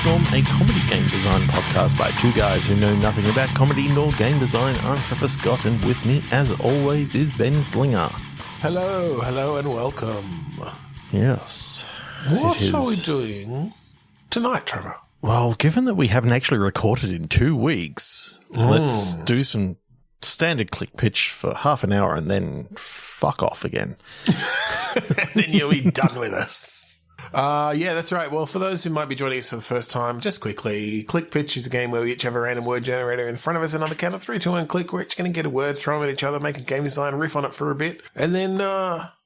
Storm, a comedy game design podcast by two guys who know nothing about comedy nor game design. I'm Trevor Scott, and with me, as always, is Ben Slinger. Hello, and welcome. Yes. What are we doing tonight, Trevor? Well, given that we haven't actually recorded in 2 weeks, let's do some standard click pitch for half an hour and then fuck off again. And then you'll be done with us. Yeah, that's right. Well, for those who might be joining us for the first time, just quickly, Click Pitch is a game where we each have a random word generator in front of us, and on the count of 3, 2, 1, click. We're each going to get a word, throw them at each other, make a game design, riff on it for a bit, and then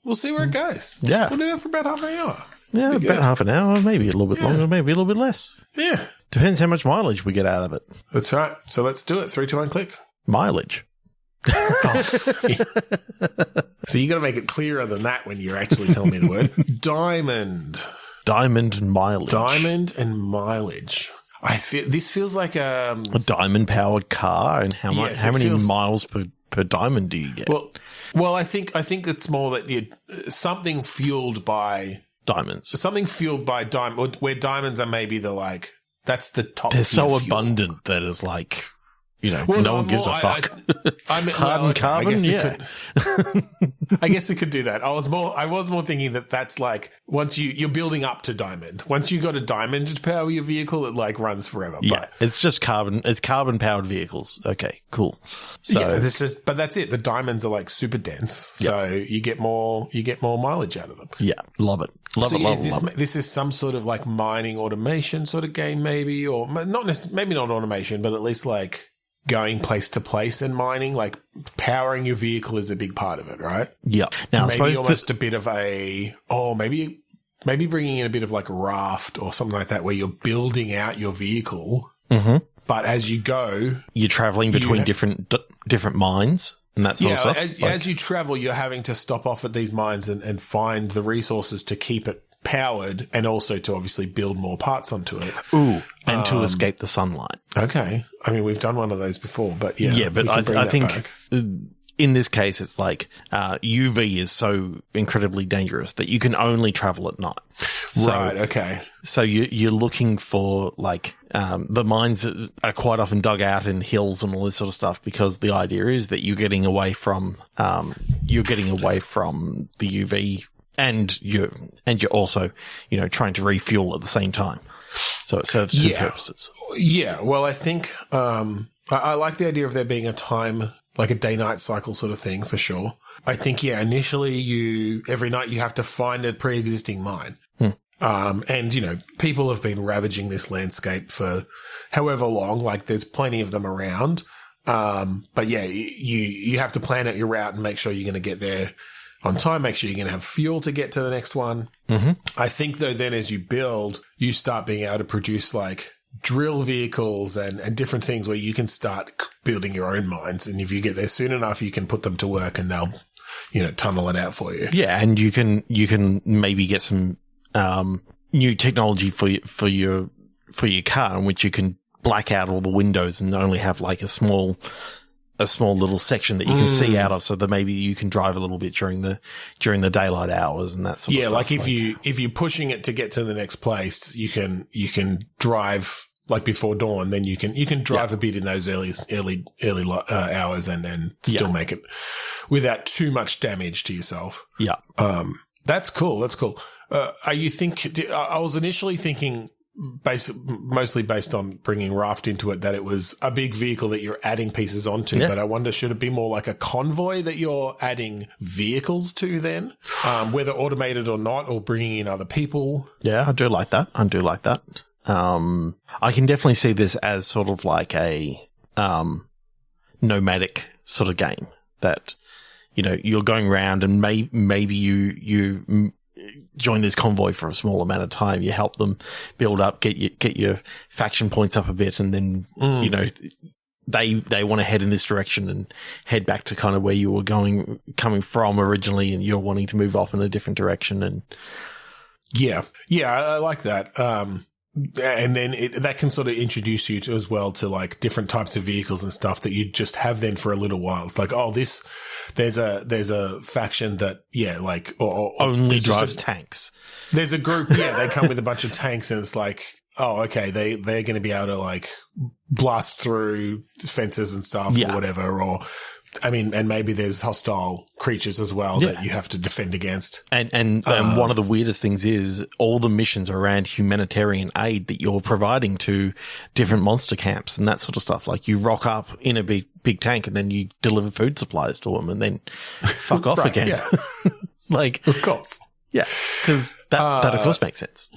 we'll see where it goes. Yeah. We'll do it for about half an hour. Yeah, about half an hour, maybe a little bit longer, maybe a little bit less. Yeah. Depends how much mileage we get out of it. That's right. So let's do it. 3, 2, 1, click. Mileage. Oh, yeah. So you got to make it clearer than that when you're actually telling me the word. Diamond and mileage. Diamond and mileage. I feel this feels like a diamond powered car, and how much? Yes, how many miles per diamond do you get? Well, I think it's more that you something fueled by diamonds. Something fueled by diamond, where diamonds are maybe that's the top. They're so fuel. abundant that it's like, you know, no one gives a fuck. Carbon, yeah. I guess we could do that. I was more thinking that's like once you're building up to diamond. Once you got a diamond to power your vehicle, it like runs forever. Yeah, it's just carbon. It's carbon powered vehicles. Okay, cool. So yeah, but that's it. The diamonds are like super dense, so you get more mileage out of them. Yeah, love it. Love it. This is some sort of like mining automation sort of game, maybe, or maybe not automation, but at least like going place to place and mining, like powering your vehicle is a big part of it, right? Yeah. Now, maybe almost a bit of maybe bringing in a bit of like a raft or something like that, where you're building out your vehicle, but as you go, you're traveling between different mines and that sort of stuff. As you travel, you're having to stop off at these mines and find the resources to keep it powered, and also to obviously build more parts onto it. Ooh, and to escape the sunlight. Okay. I mean, we've done one of those before, but yeah. Yeah, but I think in this case, it's like UV is so incredibly dangerous that you can only travel at night. Right, okay. So you're looking for like the mines are quite often dug out in hills and all this sort of stuff, because the idea is that you're getting away from the UV. And you're also, you know, trying to refuel at the same time. So it serves two purposes. Yeah. Well, I think I like the idea of there being a time, like a day-night cycle sort of thing, for sure. I think, initially every night you have to find a pre-existing mine. And, you know, people have been ravaging this landscape for however long. Like, there's plenty of them around. But yeah, you have to plan out your route and make sure you're going to get there on time, make sure you're going to have fuel to get to the next one. I think, though, then as you build, you start being able to produce like drill vehicles and different things where you can start building your own mines. And if you get there soon enough, you can put them to work and they'll, you know, tunnel it out for you. Yeah, and you can maybe get some new technology for your car, in which you can black out all the windows and only have like a small little section that you can see out of, so that maybe you can drive a little bit during the daylight hours and that sort of stuff. Yeah, like if you're pushing it to get to the next place, you can drive like before dawn. Then you can drive a bit in those early hours, and then still make it without too much damage to yourself. Yeah, that's cool. I was initially thinking, mostly based on bringing raft into it, that it was a big vehicle that you're adding pieces onto. Yeah. But I wonder, should it be more like a convoy that you're adding vehicles to then, whether automated or not, or bringing in other people? Yeah, I do like that. I can definitely see this as sort of like a nomadic sort of game that, you know, you're going around and maybe you join this convoy for a small amount of time. You help them build up, get your faction points up a bit, and then you know they want to head in this direction and head back to kind of where you were coming from originally, and you're wanting to move off in a different direction. And yeah, I like that. And then that can sort of introduce you to as well to like different types of vehicles and stuff that you just have then for a little while. It's like, oh, there's a faction that, or only drives tanks. There's a group, they come with a bunch of tanks, and it's like, oh, okay, they're going to be able to like blast through fences and stuff or whatever, or I mean, and maybe there's hostile creatures as well that you have to defend against. And one of the weirdest things is all the missions are around humanitarian aid that you're providing to different monster camps and that sort of stuff. Like you rock up in a big tank and then you deliver food supplies to them and then fuck off again. Yeah. Like, of course. Yeah, because that of course makes sense.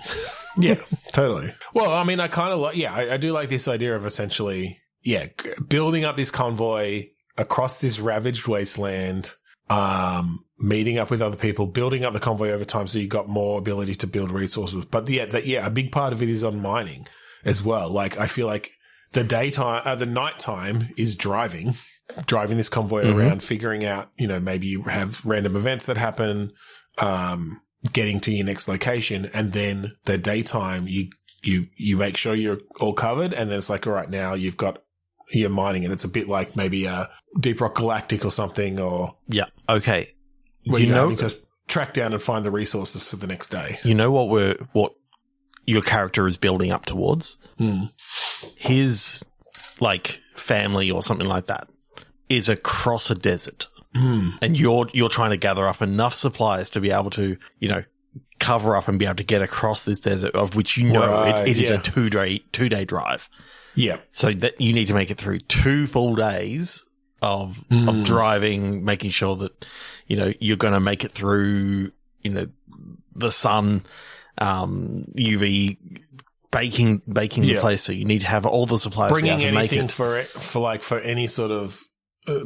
Yeah, totally. Well, I mean, I kind of I do like this idea of essentially, building up this convoy across this ravaged wasteland, meeting up with other people, building up the convoy over time so you got more ability to build resources. But a big part of it is on mining as well. Like, I feel like the nighttime is driving this convoy around, figuring out, maybe you have random events that happen, getting to your next location, and then the daytime you make sure you're all covered, and then it's like, all right, now you're mining, and it's a bit like maybe a Deep Rock Galactic or something, or okay, where you're having to track down and find the resources for the next day. You know what your character is building up towards? His like family or something like that is across a desert. And you're trying to gather up enough supplies to be able to, cover up and be able to get across this desert, of which it is a 2-day drive. Yeah. So that you need to make it through 2 full days of driving, making sure that, you're going to make it through, the sun, UV, baking the place. So you need to have all the supplies. Bringing anything for any sort of,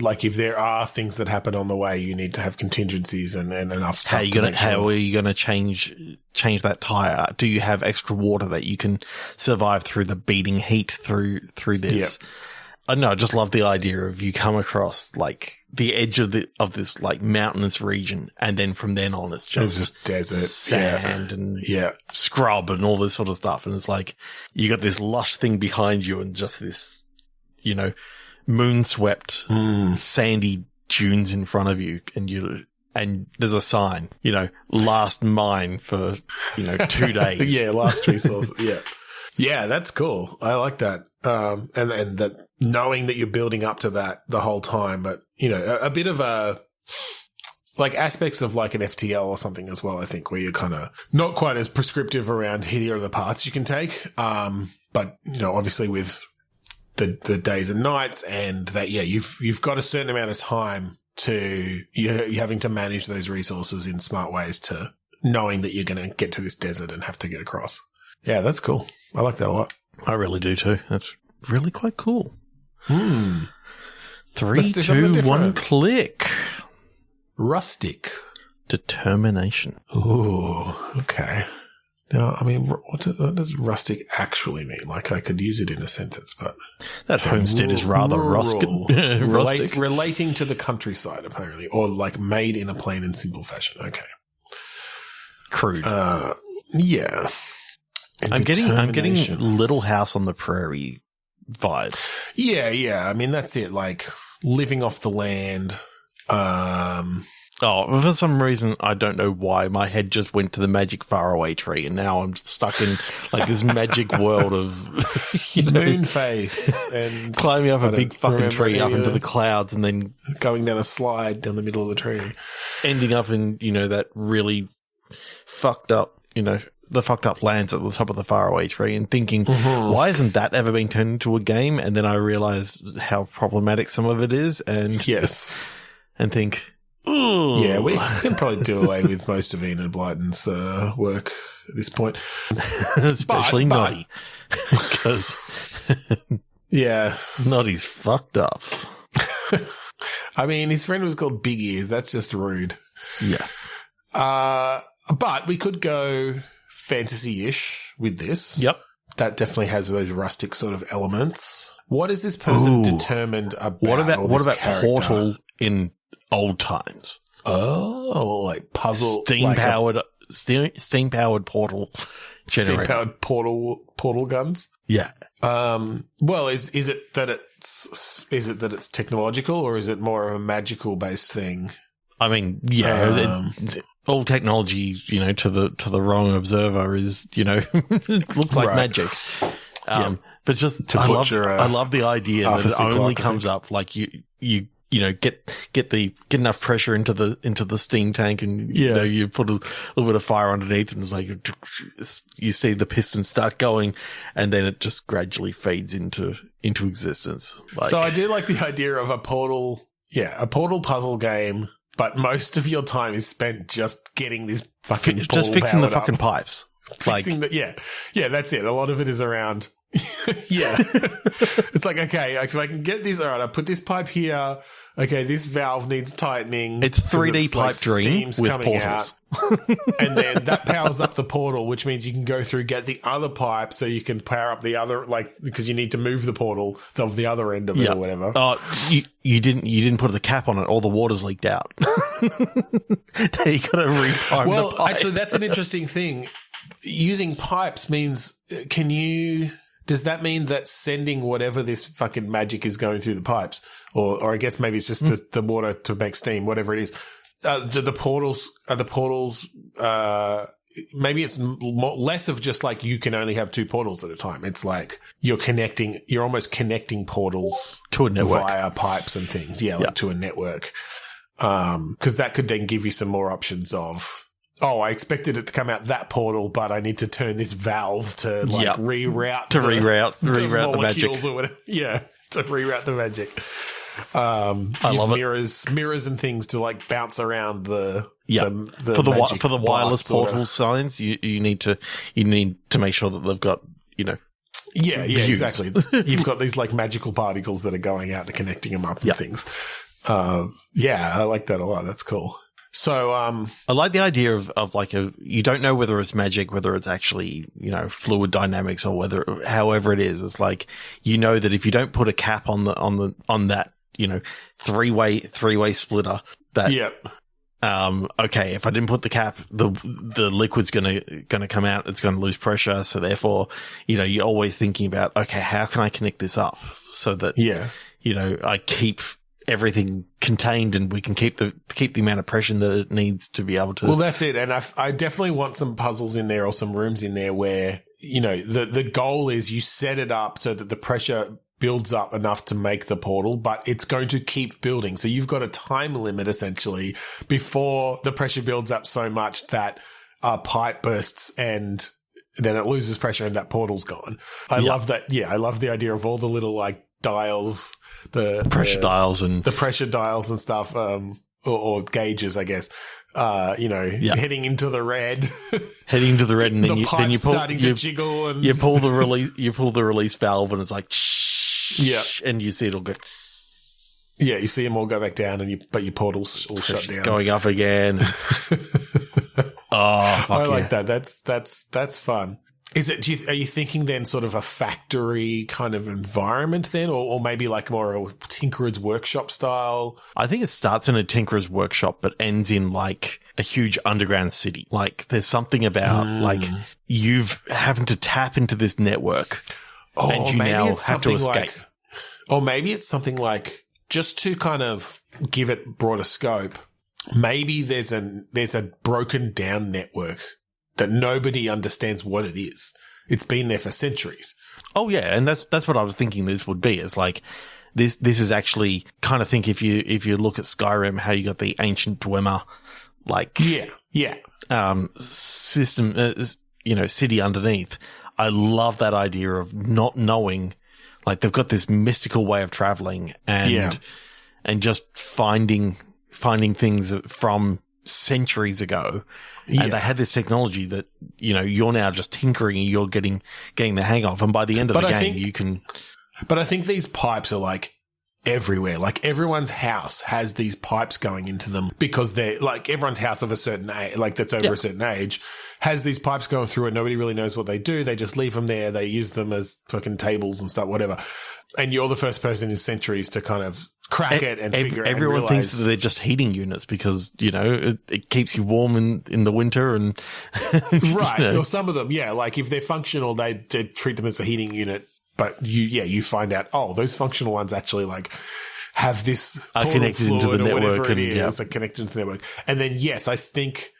like if there are things that happen on the way, you need to have contingencies and enough stuff. How are you gonna change that tire? Do you have extra water that you can survive through the beating heat through this? Yep. I don't know. I just love the idea of you come across like the edge of this like mountainous region, and then from then on it's just desert, sand and scrub and all this sort of stuff, and it's like you got this lush thing behind you and just this, moon-swept, sandy dunes in front of you, and there's a sign, last mine for, 2 days. Last resource. Yeah, that's cool. I like that. And that knowing that you're building up to that the whole time, but, a bit of like aspects of like an FTL or something as well, I think, where you're kind of not quite as prescriptive around here are the paths you can take. But, obviously with the days and nights, and that you've got a certain amount of time to you're having to manage those resources in smart ways, to knowing that you're going to get to this desert and have to get across. Yeah, that's cool. I like that a lot. I really do too. That's really quite cool. 3, 2, 1, click. Rustic. Determination. Ooh, okay. Now, I mean, what does rustic actually mean? Like, I could use it in a sentence, but... That homestead is rather rustic. Relating to the countryside, apparently, or like made in a plain and simple fashion. Okay. Crude. Yeah. I'm getting Little House on the Prairie vibes. Yeah. I mean, that's it. Like, living off the land. For some reason, I don't know why, my head just went to the magic faraway tree, and now I'm stuck in like this magic world of moon face and climbing up a big fucking tree up into the clouds, and then going down a slide down the middle of the tree, ending up in that really fucked up, the fucked up lands at the top of the faraway tree, and thinking, why hasn't that ever been turned into a game? And then I realized how problematic some of it is, and think. Ooh. Yeah, we can probably do away with most of Enid Blyton's work at this point. Especially Noddy. Because Noddy's fucked up. I mean, his friend was called Big Ears. That's just rude. Yeah. But we could go fantasy-ish with this. Yep. That definitely has those rustic sort of elements. What is this person determined about? What about character? Portal in old times? Oh, like puzzle, steam powered portal generator. Steam powered portal guns. Yeah. Well, is it that it's technological, or is it more of a magical based thing? I mean, yeah, all technology, you know, to the wrong observer is, you know, looks like magic. But just I love the idea that it only comes up like you know, get enough pressure into the steam tank, and you know, you put a little bit of fire underneath, and it's like you see the piston start going, and then it just gradually fades into existence. Like, so I do like the idea of a portal puzzle game, but most of your time is spent just getting this fucking portal just fixing the fucking up. Pipes. Fixing that's it. A lot of it is around. It's like, okay, if I can get this, all right, I put this pipe here. Okay, this valve needs tightening. It's 3D pipe dream with portals. And then that powers up the portal, which means you can go through, get the other pipe so you can power up the other, like, because you need to move the portal of the other end of it or whatever. You didn't put the cap on it. All the water's leaked out. Now you got to reprime the pipe. Actually, that's an interesting thing. Using pipes means, does that mean that sending whatever this fucking magic is going through the pipes, or I guess maybe it's just the water to make steam, whatever it is, the portals, maybe it's less of just like you can only have 2 portals at a time. It's like you're almost connecting portals to a network via pipes and things. Like to a network. Because that could then give you some more options of, I expected it to come out that portal, but I need to turn this valve to reroute the magic or whatever. Yeah, to reroute the magic. I love mirrors and things to like bounce around the for the wireless portal signs. You need to make sure that they've got, you know. Yeah, exactly. You've got these like magical particles that are going out and connecting them up and things. I like that a lot. That's cool. So, I like the idea of like you don't know whether it's magic, whether it's actually, you know, fluid dynamics, or however it is. It's like, you know, that if you don't put a cap on that, you know, three-way splitter, that, okay, if I didn't put the cap, the liquid's gonna come out, it's gonna lose pressure. So therefore, you know, you're always thinking about, okay, how can I connect this up so that, you know, I keep everything contained and we can keep the amount of pressure that it needs to be able to. Well, that's it. And I definitely want some puzzles in there or some rooms in there where, you know, the goal is you set it up so that the pressure builds up enough to make the portal, but it's going to keep building. So you've got a time limit essentially before the pressure builds up so much that a pipe bursts and then it loses pressure and that portal's gone. I love that. Yeah. I love the idea of all the little like dials, the pressure dials and stuff, or gauges, I guess. Heading into the red, and then you pull, starting to jiggle, and you pull the release valve, and it's like, and you see it'll go. Yeah, you see them all go back down, but your portal's all shut down, going up again. I like that. That's fun. Is it? Are you thinking then sort of a factory kind of environment then, or maybe like more a Tinkerer's Workshop style? I think it starts in a Tinkerer's Workshop, but ends in like a huge underground city. Like there's something about like you've having to tap into this network, and you now have to escape. Or maybe it's something like, just to kind of give it broader scope, maybe there's a broken down network that nobody understands what it is. It's been there for centuries. Oh yeah, and that's what I was thinking this would be. It's like this is actually kind of think if you look at Skyrim, how you got the ancient Dwemer like system, city underneath. I love that idea of not knowing, like they've got this mystical way of traveling and just finding things from centuries ago. And they had this technology that, you know, you're now just tinkering and you're getting the hang of. And by the end of the game, you can. But I think these pipes are like everywhere. Like everyone's house has these pipes going into them because they're like everyone's house of a certain age, like that's over a certain age, has these pipes going through and nobody really knows what they do. They just leave them there. They use them as fucking tables and stuff, whatever. And you're the first person in centuries to kind of crack it and figure it out. Everyone thinks that they're just heating units because, you know, it keeps you warm in the winter and right. Or some of them, like if they're functional, they treat them as a heating unit. But you find out, those functional ones actually like have this are portal connected into the fluid or network whatever it and, is, are connected to the network. And then, yes, I think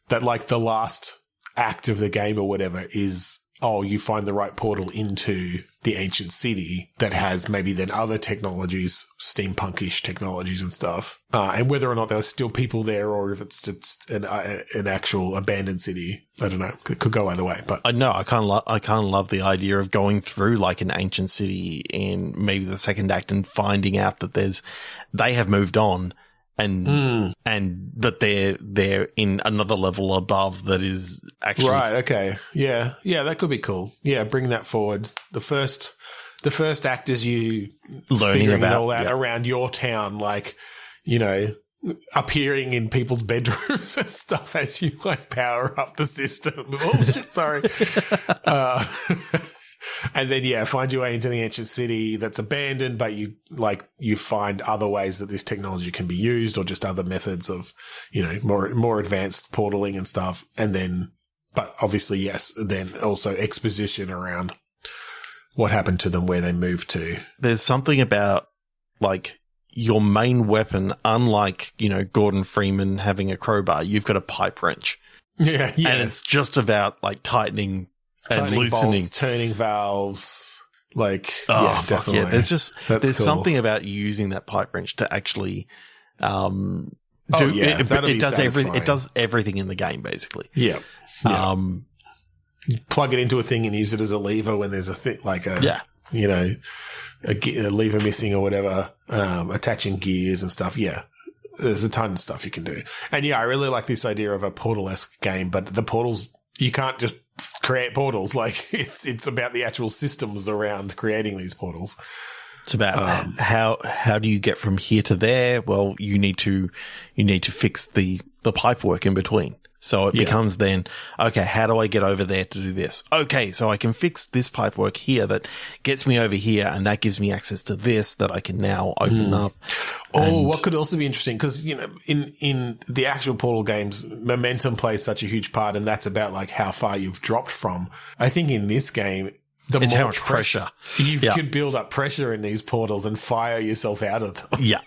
that like the last act of the game or whatever is, you find the right portal into the ancient city that has maybe then other technologies, steampunkish technologies and stuff. And whether or not there are still people there or if it's just an actual abandoned city, I don't know. It could go either way. But I know I kind of love the idea of going through like an ancient city in maybe the second act and finding out that they have moved on. And that they're in another level above that is actually right. Okay. Yeah. That could be cool. Yeah. Bring that forward. The first act is you learning figuring about it all out around your town, like, you know, appearing in people's bedrooms and stuff as you like power up the system. Oh shit! Sorry. And then, find your way into the ancient city that's abandoned, but you find other ways that this technology can be used or just other methods of, you know, more advanced portaling and stuff. And then, but obviously, yes, then also exposition around what happened to them, where they moved to. There's something about like your main weapon, unlike, you know, Gordon Freeman having a crowbar, you've got a pipe wrench. Yeah. And it's just about like tightening and loosening, bolts, turning valves, like definitely. Yeah, there's cool. something about using that pipe wrench to actually it does everything in the game basically. Yeah. Plug it into a thing and use it as a lever when there's a thing like a lever missing or whatever, attaching gears and stuff. Yeah. There's a ton of stuff you can do. And I really like this idea of a Portal-esque game, but the portals, you can't just create portals. Like it's about the actual systems around creating these portals. It's about how do you get from here to there? Well, you need to fix the pipe work in between. So it becomes then, okay, how do I get over there to do this? Okay, so I can fix this pipe work here that gets me over here, and that gives me access to this that I can now open up. What could also be interesting, because, you know, in the actual Portal games, momentum plays such a huge part, and that's about like how far you've dropped from. I think in this game, it's how much pressure. You could build up pressure in these portals and fire yourself out of them. Yeah.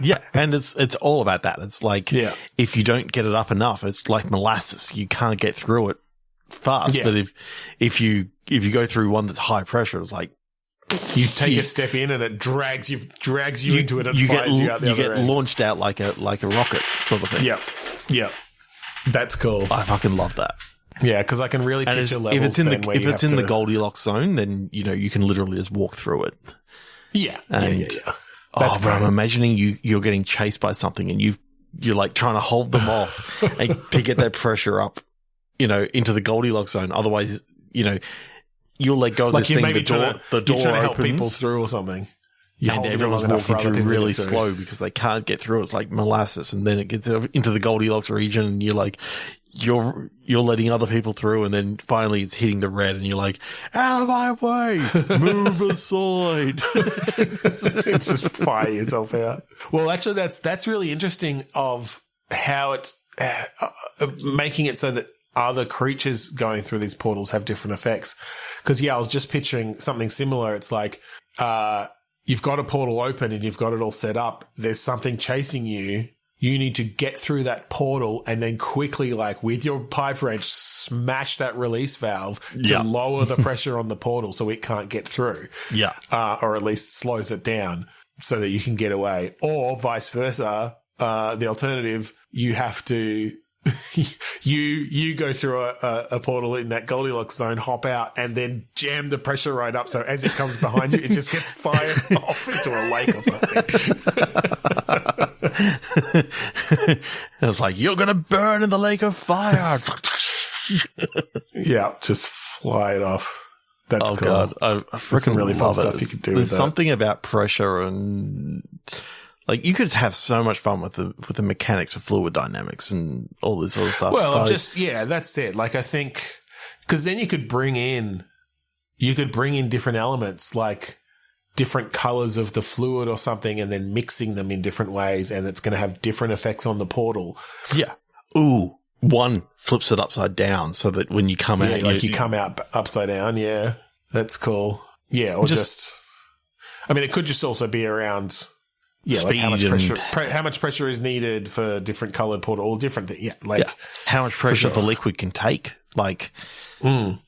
Yeah, and it's all about that. It's like if you don't get it up enough, it's like molasses. You can't get through it fast. Yeah. But if you go through one that's high pressure, it's like you take a step in and it drags you into it and fires you out the other end. You get launched out like a rocket sort of thing. Yeah. That's cool. I fucking love that. Yeah, because I can really picture levels. If it's in the Goldilocks zone, then you know you can literally just walk through it. Yeah. That's but I'm imagining you're getting chased by something and you're like trying to hold them off to get that pressure up, you know, into the Goldilocks zone. Otherwise, you know, you'll let go of this thing. The door opens, help people through or something. And everyone's walking through really slow because they can't get through. It's like molasses, and then it gets into the Goldilocks region, and you're like, you're letting other people through, and then finally it's hitting the red, and you're like, out of my way, move aside. Just fire yourself out. Well, actually, that's really interesting of how it's making it so that other creatures going through these portals have different effects. Because I was just picturing something similar. It's like you've got a portal open and you've got it all set up. There's something chasing you. You need to get through that portal and then quickly, like with your pipe wrench, smash that release valve to lower the pressure on the portal so it can't get through. Yeah. Or at least slows it down so that you can get away. Or vice versa. The alternative, you have to you go through a portal in that Goldilocks zone, hop out, and then jam the pressure right up. So as it comes behind you, it just gets fired off into a lake or something. It was like, you're going to burn in the lake of fire. Yeah, just fly it off. That's cool. God. I freaking really love fun it. stuff you could do. There's something about pressure and... Like, you could have so much fun with the mechanics of fluid dynamics and all this sort of stuff. Well, that's it. Like, I think, because then you could bring in different elements, like different colors of the fluid or something, and then mixing them in different ways, and it's going to have different effects on the portal. Yeah. Ooh, one flips it upside down so that when you come out, you come out upside down. Yeah, that's cool. Yeah, or just I mean, it could just also be around, like how much pressure is needed for different colored portal, or different, how much pressure the liquid can take. Like,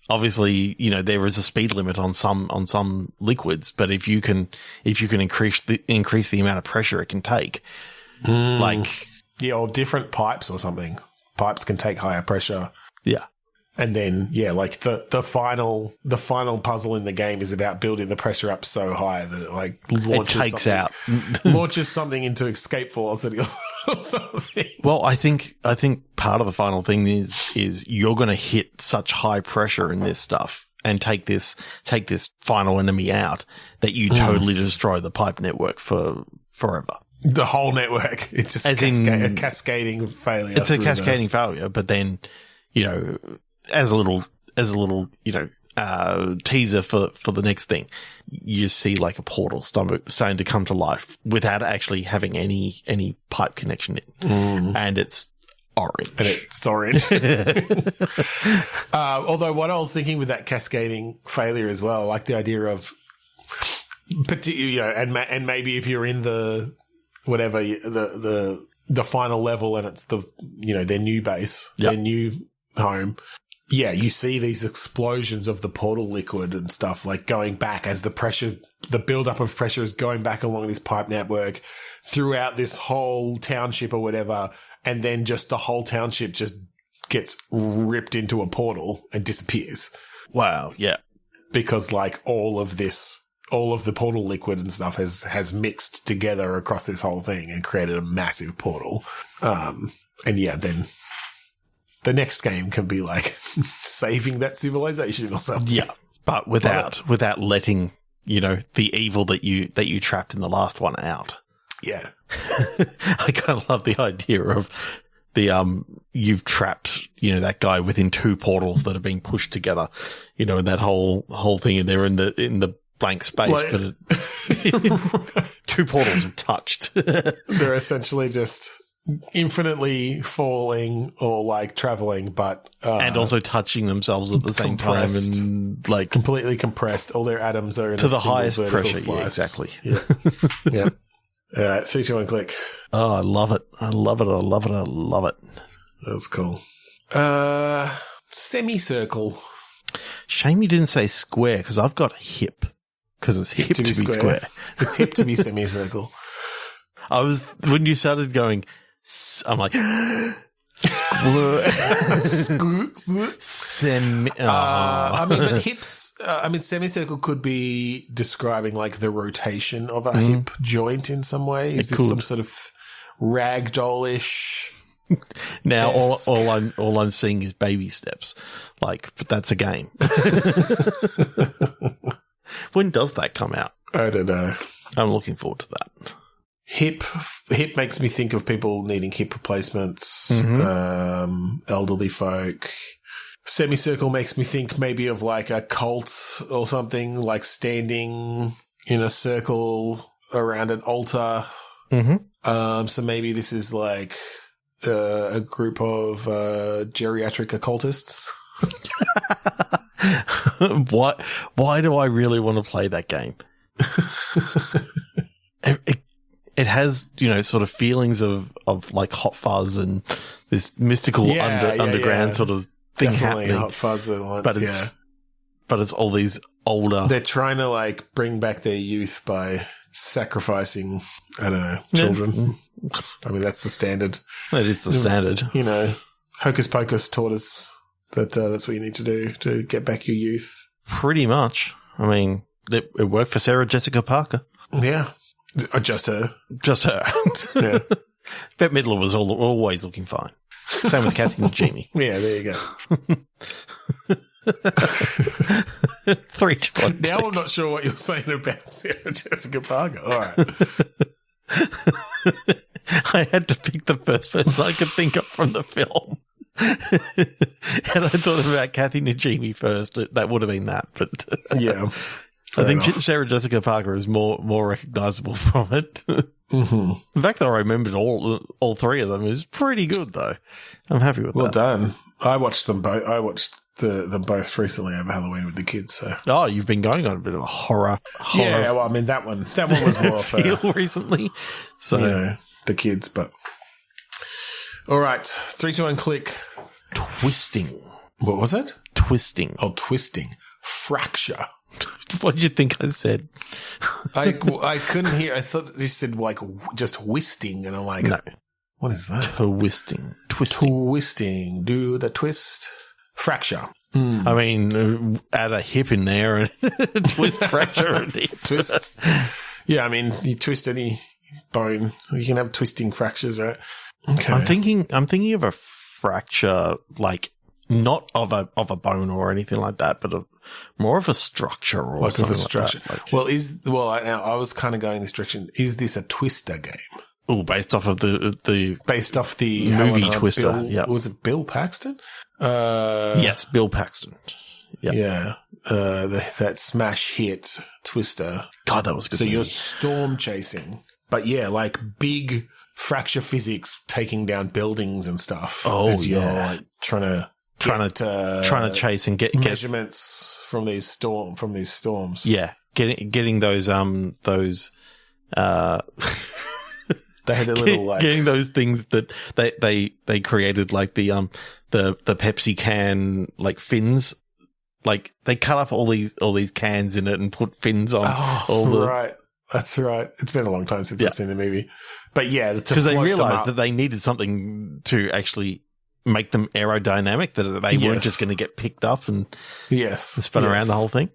obviously, there is a speed limit on some liquids, but if you can increase the amount of pressure it can take, or different pipes or something. Pipes can take higher pressure. Yeah. And then, like the final puzzle in the game is about building the pressure up so high that it launches something into escape velocity or something. Well, I think part of the final thing is you're going to hit such high pressure in this stuff and take this final enemy out that you totally destroy the pipe network for forever. The whole network. It's just a cascading failure. It's a cascading failure, but then, as a little, teaser for the next thing, you see like a portal starting to come to life without actually having any pipe connection in. And it's orange. Although what I was thinking with that cascading failure as well, I like the idea of, and maybe if you're in the whatever the final level and it's their new base, their new home. Yeah, you see these explosions of the portal liquid and stuff like going back as the buildup of pressure is going back along this pipe network throughout this whole township or whatever, and then just the whole township just gets ripped into a portal and disappears. Wow, yeah. Because like all of the portal liquid and stuff has mixed together across this whole thing and created a massive portal. Then the next game can be like saving that civilization or something. Yeah, but without letting the evil that you trapped in the last one out. Yeah, I kind of love the idea of you've trapped that guy within two portals that are being pushed together. And that whole thing, and they're in the blank space, but two portals have touched. They're essentially just infinitely falling or like traveling, but and also touching themselves at the same time, and like completely compressed. All their atoms are in to a the highest pressure. Slice. Yeah, exactly. Yeah. Yeah. All right, 3, 2, 1, click. Oh, I love it! I love it! I love it! I love it! That's cool. Semicircle. Shame you didn't say square, because I've got hip. Because it's hip to be square. It's hip to be semicircle. When you started going, I'm like, but hips, semicircle could be describing like the rotation of a hip joint in some way. Is this some sort of ragdoll-ish? Now all I'm seeing is baby steps. Like, but that's a game. When does that come out? I don't know. I'm looking forward to that. Hip makes me think of people needing hip replacements, elderly folk. Semicircle makes me think maybe of like a cult or something, like standing in a circle around an altar. So maybe this is like a group of geriatric occultists. Why do I really want to play that game? It has, sort of feelings of like Hot Fuzz and this mystical underground sort of thing Definitely happening. Hot Fuzz at once, but it's all these older. They're trying to like bring back their youth by sacrificing, I don't know, children. Yeah. I mean, that's the standard. That is the standard. Hocus Pocus taught us that that's what you need to do to get back your youth. Pretty much. I mean, it worked for Sarah Jessica Parker. Yeah. Just her. Yeah. Bette Midler was always looking fine. Same with Kathy Najimy. Yeah, there you go. 3, 2, 1. Now I'm not sure what you're saying about Sarah Jessica Parker. All right. I had to pick the first person I could think of from the film. And I thought about Kathy Najimy first. That would have been that. But yeah. I think Sarah Jessica Parker is more recognizable from it. The fact that I remembered all three of them is pretty good, though. I'm happy with that. Well done. I watched them both. I watched them both recently over Halloween with the kids. So you've been going on a bit of a horror. Yeah, well, I mean that one was more feel recently. So the kids, but all right, 3, 2, 1, click. Twisting. What was it? Twisting. Oh, twisting. Fracture. What did you think I said? I couldn't hear. I thought you said like just whisting, and I'm like, no. What is that? Twisting. Do the twist. Fracture. I mean, add a hip in there and twist fracture. Twist. Yeah, I mean, you twist any bone, you can have twisting fractures, right? Okay. I'm thinking of a fracture, like not of a bone or anything like that, but more of a structure or like something like that. I was kind of going this direction. Is this a Twister game? Oh, based off the movie Twister. Yeah. Was it Bill Paxton? Yes, Bill Paxton. Yep. Yeah. That smash hit Twister. God, that was good. So you're storm chasing, but yeah, like big fracture physics taking down buildings and stuff. Oh, as you're like trying to chase and get measurements from these storms. Yeah, getting those They had a little like getting those things that they created, like the Pepsi can like fins. Like they cut up all these cans in it and put fins on. Right. That's right. It's been a long time since I've seen the movie, but yeah, because they realized that they needed something to actually make them aerodynamic, that they weren't just going to get picked up and spun around the whole thing.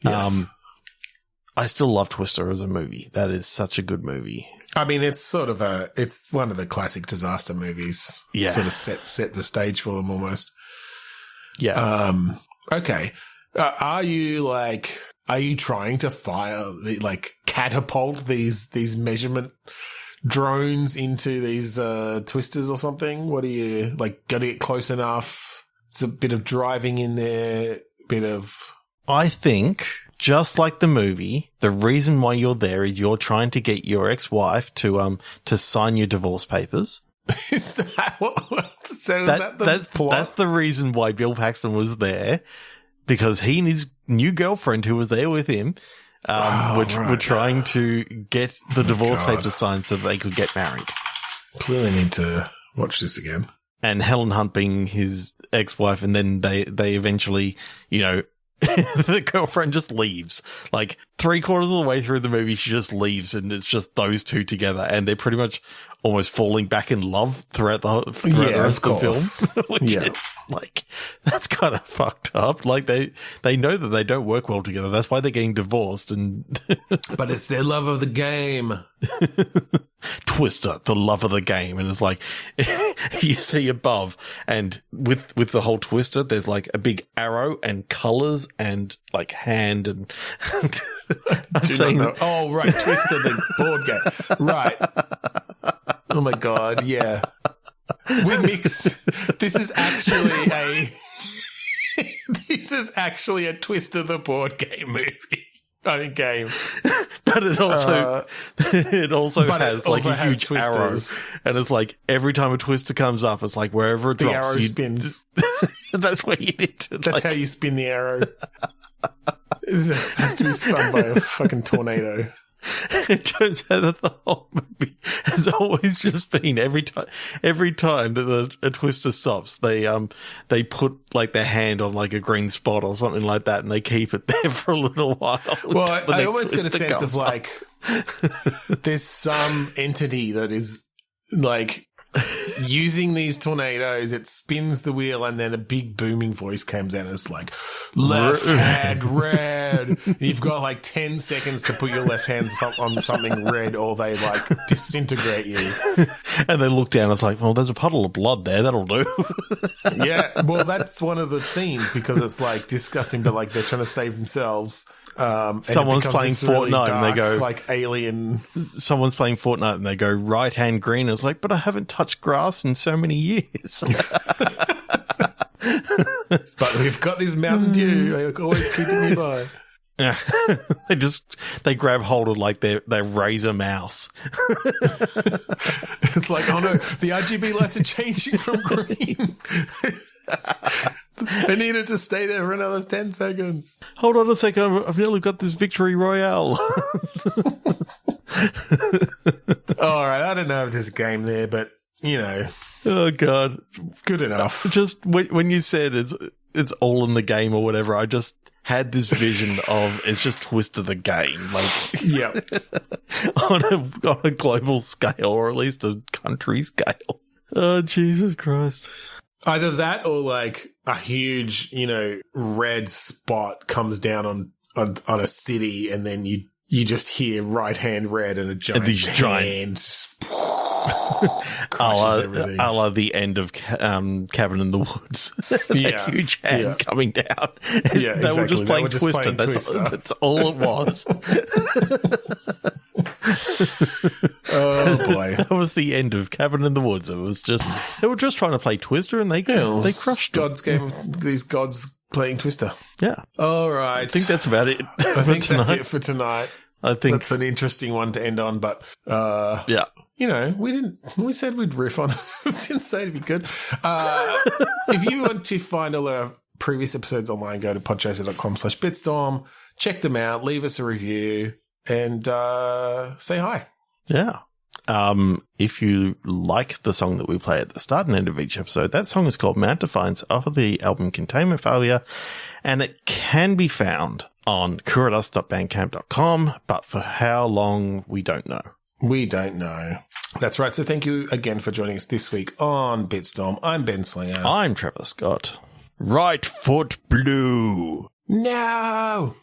Yes. I still love Twister as a movie. That is such a good movie. I mean, it's it's one of the classic disaster movies. Yeah. Sort of set the stage for them almost. Yeah. Okay. Are you trying to catapult these measurement drones into these twisters or something? What are you got to get close enough? It's a bit of driving in there, I think, just like the movie, the reason why you're there is you're trying to get your ex-wife to sign your divorce papers. Is that what? So that's the reason why Bill Paxton was there, because he and his new girlfriend, who was there with him, were trying to get the divorce papers signed so that they could get married. Clearly need to watch this again. And Helen Hunt being his ex-wife, and then they eventually, the girlfriend just leaves. Like 3/4 of the way through the movie, she just leaves, and it's just those two together, and they're pretty much almost falling back in love throughout the rest of the film. Which is like, that's kind of fucked up. Like they know that they don't work well together. That's why they're getting divorced. And but it's their love of the game. Twister, the love of the game. And it's like, you see above, and with the whole Twister, there's like a big arrow and colors and like hand and oh right, Twister the board game. Right. Oh my god, yeah. We mix. This is actually a Twister the board game movie. I mean, game. But it also has like a huge arrow, and it's like every time a twister comes up, it's like wherever it drops, the arrow spins. That's where you need to. That's how you spin the arrow. It has to be spun by a fucking tornado. It turns out that the whole movie has always just been every time that a twister stops, they put like their hand on like a green spot or something like that, and they keep it there for a little while. Well, I always get a sense of like there's some entity that is like using these tornadoes. It spins the wheel, and then a big booming voice comes out, and it's like, left hand red. You've got like 10 seconds to put your left hand on something red, or they like disintegrate you. And they look down, it's like, well, there's a puddle of blood there, that'll do. Yeah, well, that's one of the scenes, because it's like discussing, but like they're trying to save themselves. Someone's playing Fortnite, really and they go like alien. Someone's playing Fortnite and they go right hand green. It's like, but I haven't touched grass in so many years. But we've got this Mountain Dew always keeping me by. Yeah. they grab hold of like their razor mouse. It's like, oh no, the RGB lights are changing from green. I needed to stay there for another 10 seconds. Hold on a second. I've nearly got this victory royale. All right. I don't know if there's a game there, but, you know. Oh, God. Good enough. Just when you said it's all in the game or whatever, I just had this vision of it's just Twister the game. Like, yeah. on a global scale, or at least a country scale. Oh, Jesus Christ. Either that or like a huge, you know, red spot comes down on a city, and then you just hear right hand red and a giant hand crushes everything. A la the end of Cabin in the Woods. That huge hand coming down. Yeah, they exactly. were just playing Twister. That's all it was. Oh boy, that was the end of Cabin in the Woods. It was just they were just trying to play Twister, and they crushed God's game. These gods playing Twister. Yeah. All right. I think that's about it. I think that's it for tonight. I think that's an interesting one to end on, but yeah. You know, we said we'd riff on it. Didn't say it'd be good. If you want to find all our previous episodes online, go to podchaser.com/bitstorm. Check them out. Leave us a review and say hi. Yeah. If you like the song that we play at the start and end of each episode, that song is called Mount Defiance off of the album Containment Failure, and it can be found on kuradust.bandcamp.com, but for how long, we don't know. We don't know. That's right. So thank you again for joining us this week on Bitstorm. I'm Ben Slinger. I'm Trevor Scott. Right foot blue. No!